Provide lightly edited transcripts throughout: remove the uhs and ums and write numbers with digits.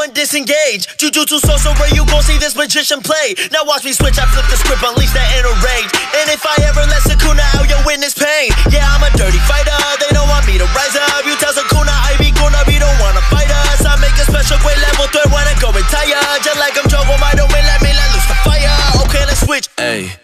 one disengage. Jujutsu Soso where you gon' see this magician play. Now watch me switch, I flip the script, unleash that inner rage. And if I ever let Sukuna out, you'll witness pain. Yeah, I'm a dirty fighter, they don't want me to rise up. You tell Sukuna I be Kuna, we don't wanna fight us. I make a special grade level threat when I go retire. Just like I'm Jogo, my domain, let loose the fire. Okay, let's switch. Hey.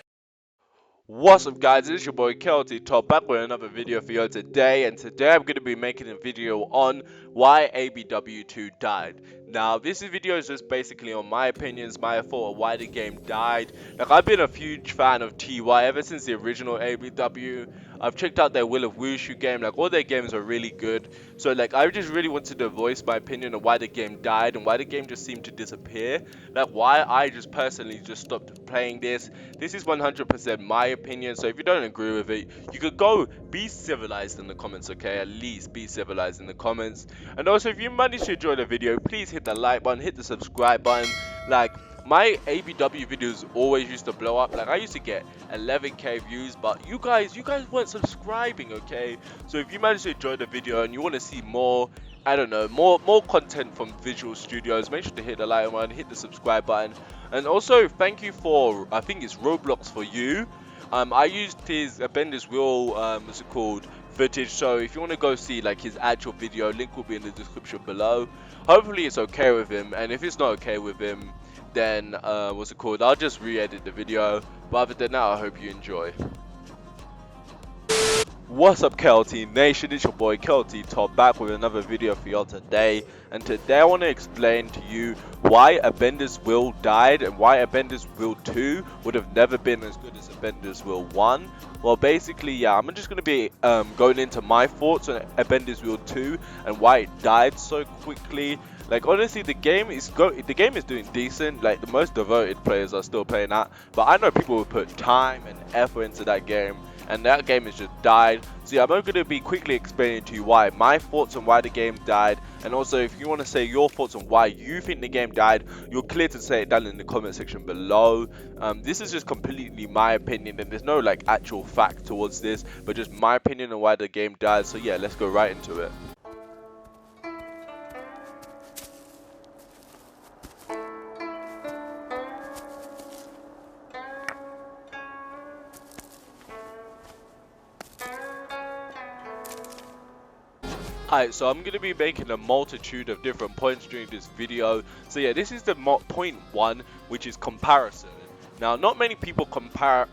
What's up guys, it's your boy Kelty Top back with another video for you today, and today I'm going to be making a video on why ABW2 died. Now this video is just basically on my opinions, my thought of why the game died. Like, I've been a huge fan of TY ever since the original ABW. I've checked out their Will of Wushu game, like all their games are really good. So like I just really wanted to voice my opinion on why the game died and why the game just seemed to disappear. Like why I just personally just stopped playing this. This is 100% my opinion, so if you don't agree with it, you could go be civilized in the comments, okay? At least be civilized in the comments. And also if you managed to enjoy the video, please hit the like button, hit the subscribe button. Like my ABW videos always used to blow up. Like I used to get 11k views, but you guys weren't subscribing, okay? So if you managed to enjoy the video and you want to see more, I don't know, more content from Visual Studios, make sure to hit the like button, hit the subscribe button. And also thank you for, I think it's Roblox for you. I used his Bender's Wheel, what's it called, footage. So if you want to go see like his actual video, link will be in the description below. Hopefully it's okay with him, and if it's not okay with him, then what's it called, I'll just re-edit the video. But other than that, I hope you enjoy. What's up Kelty Nation, it's your boy Kelty Top back with another video for y'all today. And today I want to explain to you why a Bender's Wheel died and why a Bender's Wheel 2 would have never been as good as a Bender's Wheel 1. Well basically, yeah, I'm just going to be going into my thoughts on a Bender's Wheel 2 and why it died so quickly. Like honestly, the game is doing decent. Like the most devoted players are still playing that, but I know people will put time and effort into that game, and that game has just died. So yeah, I'm going to be quickly explaining to you why my thoughts on why the game died, and also if you want to say your thoughts on why you think the game died, you're clear to say it down in the comment section below. This is just completely my opinion, and there's no like actual fact towards this, but just my opinion on why the game died. So yeah, let's go right into it. Alright, so I'm going to be making a multitude of different points during this video. So yeah, this is the point 1, which is comparison. Now, not many people compare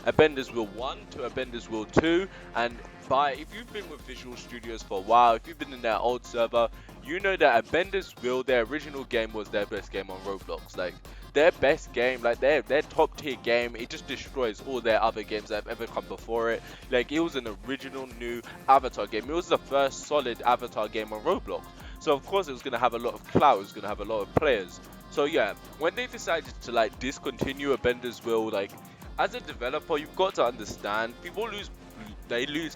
a Bender's Wheel 1 to a Bender's Wheel 2, and if you've been with Visual Studios for a while, if you've been in their old server, you know that a Bender's Wheel, their original game, was their best game on Roblox. Like their best game, like their top tier game, it just destroys all their other games that have ever come before it. Like it was an original new Avatar game. It was the first solid Avatar game on Roblox, so of course it was going to have a lot of clout, it was going to have a lot of players. So yeah, when they decided to like discontinue a Bender's Wheel, like as a developer, you've got to understand people lose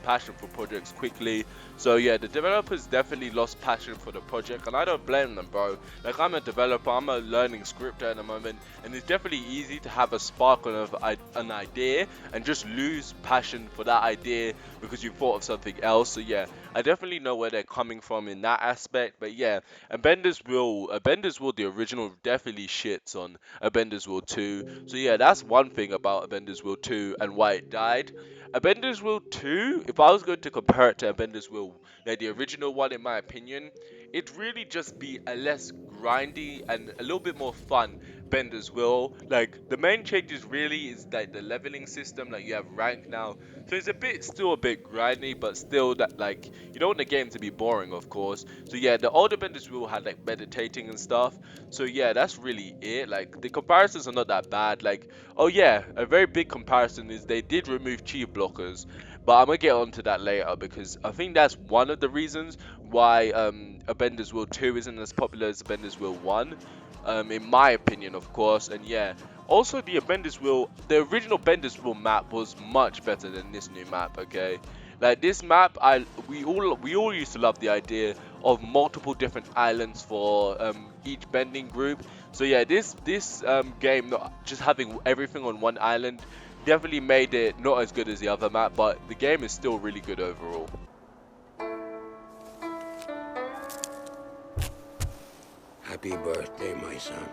passion for projects quickly. So yeah, the developers definitely lost passion for the project, and I don't blame them, bro. Like I'm a developer, I'm a learning scripter at the moment, and it's definitely easy to have a spark of an idea and just lose passion for that idea because you thought of something else. So yeah, I definitely know where they're coming from in that aspect. But yeah, a Bender's Wheel, the original, definitely shits on a Bender's Wheel 2. So yeah, that's one thing about a Bender's Wheel 2 and why it died. A Bender's Wheel 2, if I was going to compare it to a Bender's Wheel, like the original one, in my opinion, it'd really just be a less grindy and a little bit more fun Bender's Wheel. Like the main changes really is like the leveling system. Like you have rank now, so it's still a bit grindy, but still that, like, you don't want the game to be boring, of course. So yeah, the older Bender's Wheel had like meditating and stuff. So yeah, that's really it. Like the comparisons are not that bad. Like, oh yeah, a very big comparison is they did remove chi blockers, but I'm gonna get onto that later because I think that's one of the reasons why a Bender's Wheel 2 isn't as popular as a Bender's Wheel 1, in my opinion, of course. And yeah, also the original Bender's Wheel map was much better than this new map, okay? Like this map, we all used to love the idea of multiple different islands for each bending group. So yeah, this game, not just having everything on one island, definitely made it not as good as the other map, but the game is still really good overall. Happy birthday, my son.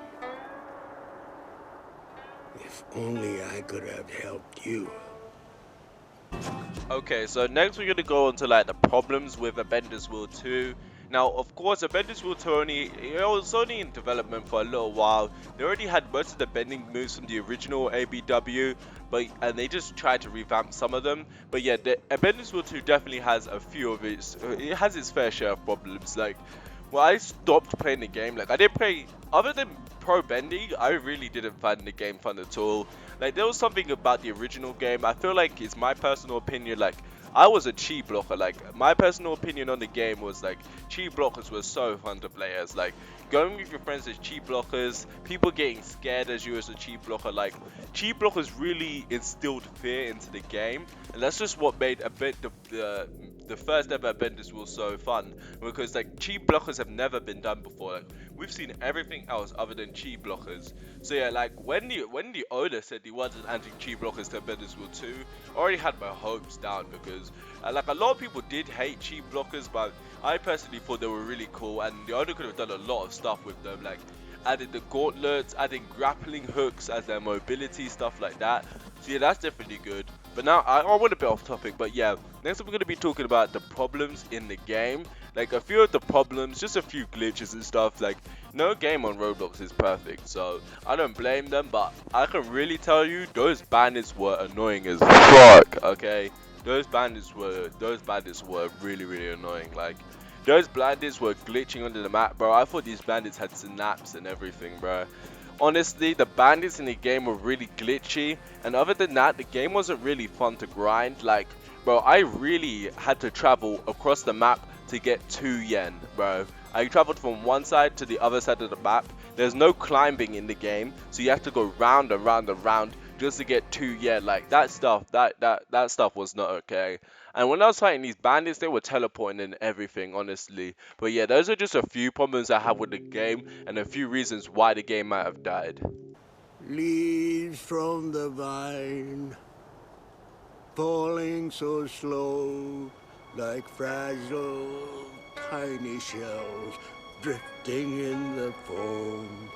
If only I could have helped you. Okay, so next we're gonna go on to like the problems with Bender's Wheel 2. Now, of course, Bender's Wheel 2 it was only in development for a little while. They already had most of the bending moves from the original ABW, and they just tried to revamp some of them. But yeah, the Bender's Wheel 2 definitely has a few of it has its fair share of problems. Like, when I stopped playing the game, like I didn't play other than pro bending, I really didn't find the game fun at all. Like, there was something about the original game, I feel like it's my personal opinion, like I was a chi blocker. Like, my personal opinion on the game was like chi blockers were so fun to play as. Like, going with your friends as chi blockers, people getting scared as you as a chi blocker, like chi blockers really instilled fear into the game, and that's just what made a bit the first ever Bender's Wheel so fun, because like chi blockers have never been done before. Like, we've seen everything else other than chi blockers. So yeah, like when the owner said he wasn't adding chi blockers to Bender's Wheel 2, I already had my hopes down, because like a lot of people did hate chi blockers, but I personally thought they were really cool, and the owner could have done a lot of stuff with them, like added the gauntlets, adding grappling hooks as their mobility, stuff like that. So yeah, that's definitely good. But now I want a bit off topic, but yeah, next we're going to be talking about the problems in the game. Like, a few of the problems, just a few glitches and stuff. Like, no game on Roblox is perfect, so I don't blame them, but I can really tell you those bandits were annoying as fuck. Okay, those bandits were really annoying. Like, those bandits were glitching onto the map, bro. I thought these bandits had snaps and everything, bro. Honestly, the bandits in the game were really glitchy, and other than that, the game wasn't really fun to grind. Like, bro, I really had to travel across the map to get 2 yen, bro. I traveled from one side to the other side of the map. There's no climbing in the game, so you have to go round and round and round just to get 2 yen. Like, that stuff was not okay. And when I was fighting these bandits, they were teleporting and everything, honestly. But yeah, those are just a few problems I have with the game, and a few reasons why the game might have died. Leaves from the vine, falling so slow, like fragile tiny shells drifting in the foam.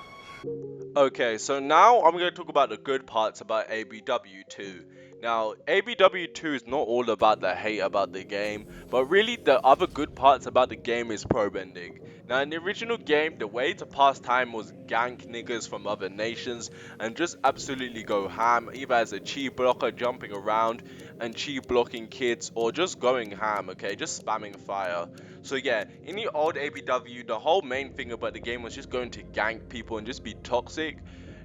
Okay, so now I'm going to talk about the good parts about ABW2. Now, ABW2 is not all about the hate about the game, but really the other good parts about the game is pro bending. Now, in the original game, the way to pass time was gank niggas from other nations and just absolutely go ham, either as a chi blocker jumping around and chi blocking kids, or just going ham, okay, just spamming fire. So yeah, in the old ABW, the whole main thing about the game was just going to gank people and just be toxic.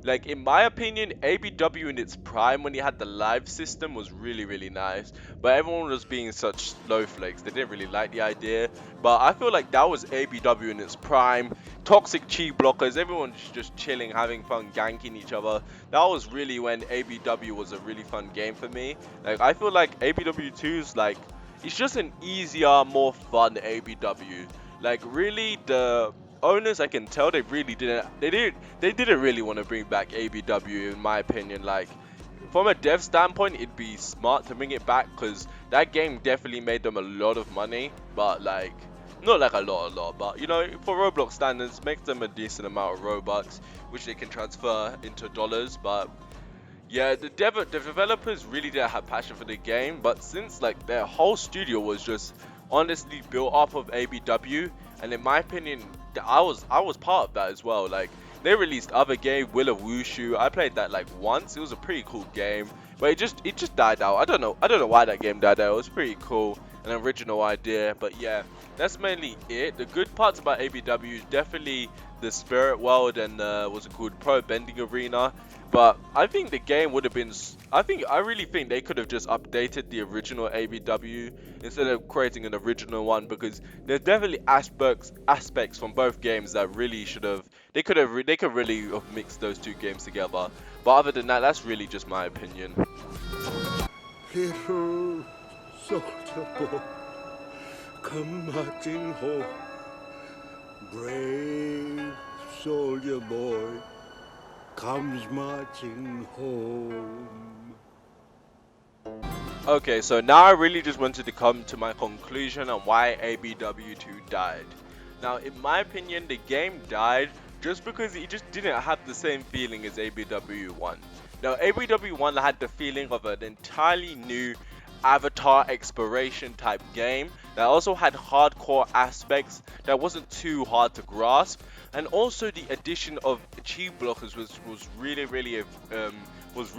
Like, in my opinion, ABW in its prime, when you had the live system, was really nice. But everyone was being such snowflakes, they didn't really like the idea. But I feel like that was ABW in its prime. Toxic chi blockers, everyone's just chilling, having fun, ganking each other. That was really when ABW was a really fun game for me. Like, I feel like ABW2 is like, it's just an easier, more fun ABW. Like, really, the owners, I can tell they didn't really want to bring back ABW, in my opinion. Like, from a dev standpoint, it'd be smart to bring it back, because that game definitely made them a lot of money, but like, not like a lot, but you know, for Roblox standards, makes them a decent amount of Robux, which they can transfer into dollars. But yeah, the developers really didn't have passion for the game, but since like their whole studio was just honestly built off of ABW, and in my opinion, I was part of that as well. Like, they released other game, Will of Wushu. I played that like once. It was a pretty cool game, but it just died out. I don't know why that game died out. It was pretty cool, an original idea. But yeah, that's mainly it. The good parts about ABW is definitely the spirit world and what's it called, pro bending arena. But I think the game would have been, I really think they could have just updated the original ABW instead of creating an original one, because there's definitely aspects from both games that really should have, they could really have mixed those two games together. But other than that, that's really just my opinion. Little soldier boy, come marching home. Brave soldier boy comes marching home. Okay, so now I really just wanted to come to my conclusion on why ABW2 died. Now, in my opinion, the game died just because it just didn't have the same feeling as ABW1. Now, ABW1 had the feeling of an entirely new avatar exploration type game that also had hardcore aspects that wasn't too hard to grasp, and also the addition of achieve blockers was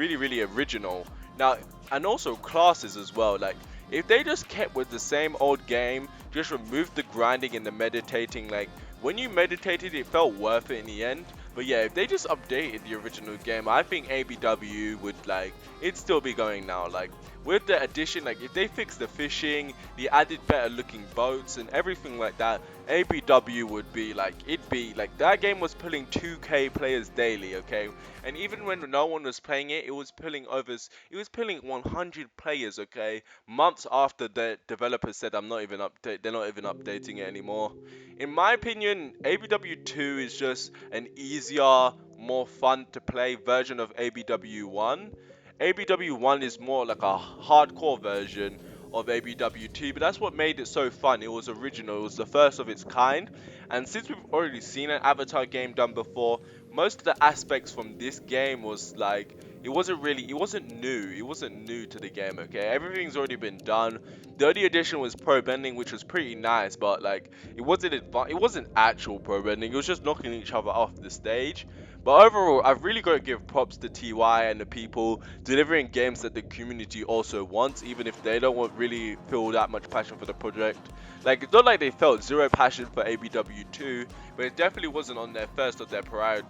really original. Now, and also classes as well. Like, if they just kept with the same old game, just removed the grinding and the meditating, like when you meditated it felt worth it in the end. But yeah, if they just updated the original game, I think ABW would, like, it'd still be going now. Like, with the addition, like if they fixed the fishing, the added better looking boats and everything like that, ABW would be like, it'd be like, that game was pulling 2k players daily, okay? And even when no one was playing it, it was pulling 100 players, okay? Months after the developers said they're not even updating it anymore. In my opinion, ABW2 is just an easier, more fun to play version of ABW1. ABW1 is more like a hardcore version of ABW2, but that's what made it so fun. It was original, it was the first of its kind, and since we've already seen an Avatar game done before, most of the aspects from this game was like, it wasn't new to the game, okay? Everything's already been done. The only addition was pro bending, which was pretty nice, but like, it wasn't actual pro bending, it was just knocking each other off the stage. But overall, I've really got to give props to TY and the people delivering games that the community also wants, even if they don't really feel that much passion for the project. Like, it's not like they felt zero passion for ABW2, but it definitely wasn't on their first of their I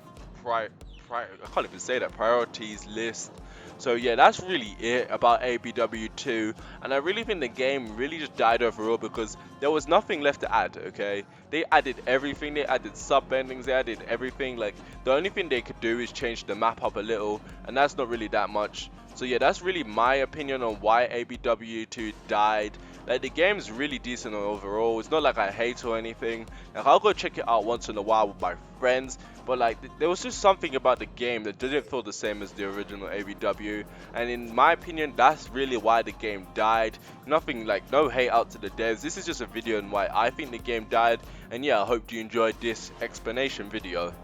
can't even say that, priorities list. So yeah, that's really it about ABW2, and I really think the game really just died overall because there was nothing left to add, okay? They added everything, they added sub bendings, they added everything. Like, the only thing they could do is change the map up a little, and that's not really that much. So yeah, that's really my opinion on why ABW2 died. Like, the game's really decent overall. It's not like I hate or anything. Like, I'll go check it out once in a while with my friends, but like, there was just something about the game that didn't feel the same as the original ABW, and in my opinion, that's really why the game died. Nothing, like, no hate out to the devs. This is just a video on why I think the game died, and yeah, I hope you enjoyed this explanation video.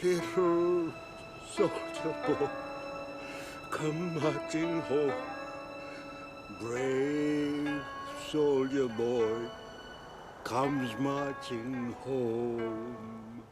Little soldier boy, come marching home. Brave soldier boy comes marching home.